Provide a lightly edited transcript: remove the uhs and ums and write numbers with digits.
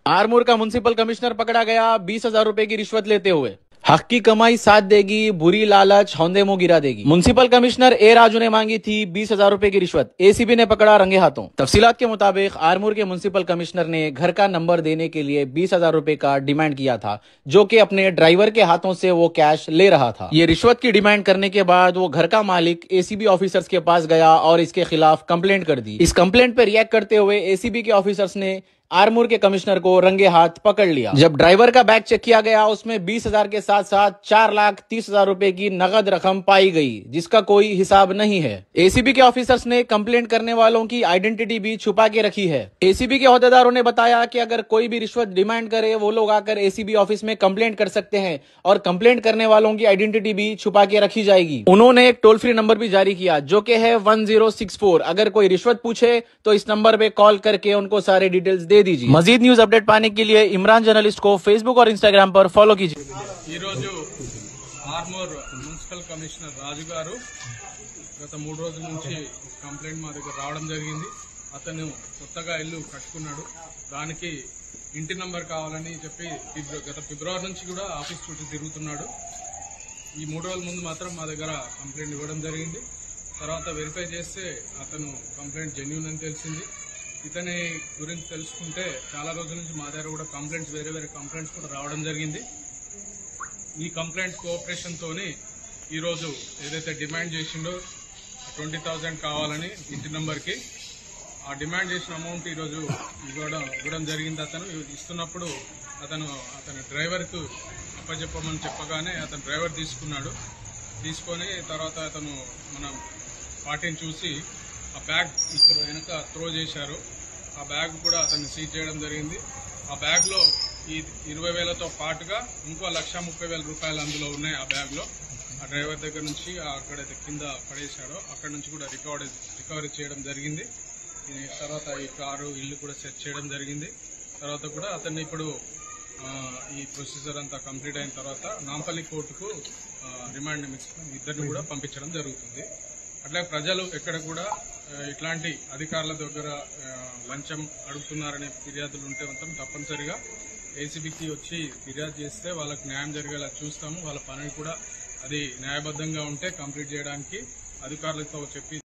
आरमूर का municipal commissioner पकड़ा गया 20,000 रुपए की रिश्वत लेते हुए। हक की कमाई साथ देगी, बुरी लालच हौंदे मुंह गिरा देगी। म्युनिसिपल कमिश्नर ए राजू ने मांगी थी 20,000 रुपए की रिश्वत। एसीबी ने पकड़ा रंगे हाथों। तफसीलात के मुताबिक आरमूर के म्युनिसिपल कमिश्नर ने घर का नंबर देने के लिए 20,000 रुपए का डिमांड किया था, जो कि अपने ड्राइवर के हाथों से वो कैश ले रहा था। ये रिश्वत की डिमांड करने के बाद वो घर का मालिक एसीबी ऑफिसर्स के पास गया और इसके खिलाफ कंप्लेंट कर दी। इस कंप्लेंट पर रिएक्ट करते हुए एसीबी के ऑफिसर्स ने आरमूर के कमिश्नर को रंगे हाथ पकड़ लिया। जब ड्राइवर का बैग चेक किया गया, उसमें 20,000 के साथ साथ 4,30,000 रुपए की नगद रकम पाई गई, जिसका कोई हिसाब नहीं है। एसीबी के ऑफिसर्स ने कंप्लेंट करने वालों की आइडेंटिटी भी छुपा के रखी है। एसीबी के ओहदेदारों ने बताया कि अगर कोई भी रिश्वत डिमांड करे, वो लोग आकर एसीबी ऑफिस में कंप्लेंट कर सकते हैं और कंप्लेंट करने वालों की आइडेंटिटी भी छुपा के रखी जाएगी। उन्होंने एक टोल फ्री नंबर भी जारी किया, जो कि है 1064। अगर कोई रिश्वत पूछे तो इस नंबर पे कॉल करके उनको सारे डिटेल्स दे दीजिए। मजीद न्यूज अपडेट पाने के लिए इमरान जर्नलिस्ट को फेसबुक और इंस्टाग्राम पर फॉलो कीजिए। ఆర్మూర్ మున్సిపల్ కమిషనర్ రాజు గారు గత 3 రోజుల నుంచి కంప్లైంట్ మా దగ్గర రావడం జరిగింది. అతను కొత్తగా ఇల్లు కట్టుకున్నాడు, దానికి ఇంటి నంబర్ కావాలని చెప్పి గత ఫిబ్రవరి నుంచి కూడా ఆఫీస్ చుట్టూ తిరుగుతున్నాడు. ఈ 3 రోజుల ముందు మాత్రం మా దగ్గర కంప్లైంట్ ఇవ్వడం జరిగింది. తర్వాత వెరిఫై చేస్తే అతను కంప్లైంట్ జెన్యూన్ అని తెలిసింది. ఇతని గురించి తెలుసుకుంటే చాలా రోజుల నుంచి మా దగ్గర కూడా కంప్లైంట్స్ వేరే కంప్లైంట్స్ కూడా రావడం జరిగింది. ఈ కంప్లైంట్ కోఆపరేషన్ తోని ఈరోజు ఏదైతే డిమాండ్ చేసిండో 20,000 కావాలని ఇంటి నంబర్కి, ఆ డిమాండ్ చేసిన అమౌంట్ ఈరోజు ఇవ్వడం జరిగింది. అతను ఇస్తున్నప్పుడు అతని డ్రైవర్కు అప్పచెప్పమని చెప్పగానే అతను డ్రైవర్ తీసుకొని తర్వాత అతను మన పార్టీని చూసి ఆ బ్యాగ్ ఇక్కడ వెనక త్రో చేశారు. ఆ బ్యాగ్ కూడా అతన్ని సీజ్ చేయడం జరిగింది. ఆ బ్యాగ్లో ఈ 20,000తో పాటుగా ఇంకో 1,30,000 రూపాయలు అందులో ఉన్నాయి. ఆ బ్యాగ్లో ఆ డ్రైవర్ దగ్గర నుంచి అక్కడైతే కింద పడేశాడో అక్కడ నుంచి కూడా రికవరీ చేయడం జరిగింది. తర్వాత ఈ కారు ఇల్లు కూడా సెర్చ్ చేయడం జరిగింది. తర్వాత కూడా అతన్ని ఇప్పుడు ఈ ప్రొసీజర్ అంతా కంప్లీట్ అయిన తర్వాత నాంపల్లి కోర్టుకు రిమాండ్ నిమిత్తం ఇద్దరిని కూడా పంపించడం జరుగుతుంది. అట్లా ప్రజలు ఎక్కడ కూడా ఇట్లాంటి అధికారుల దగ్గర లంచం అడుగుతున్నారనే ఫిర్యాదులు ఉంటే మాత్రం తప్పనిసరిగా ఏసీబీకి వచ్చి ఫిర్యాదు చేస్తే వాళ్ళకు న్యాయం జరిగేలా చూస్తాము. వాళ్ళ పనిని కూడా అది న్యాయబద్ధంగా ఉంటే కంప్లీట్ చేయడానికి అధికారులతో చెప్పి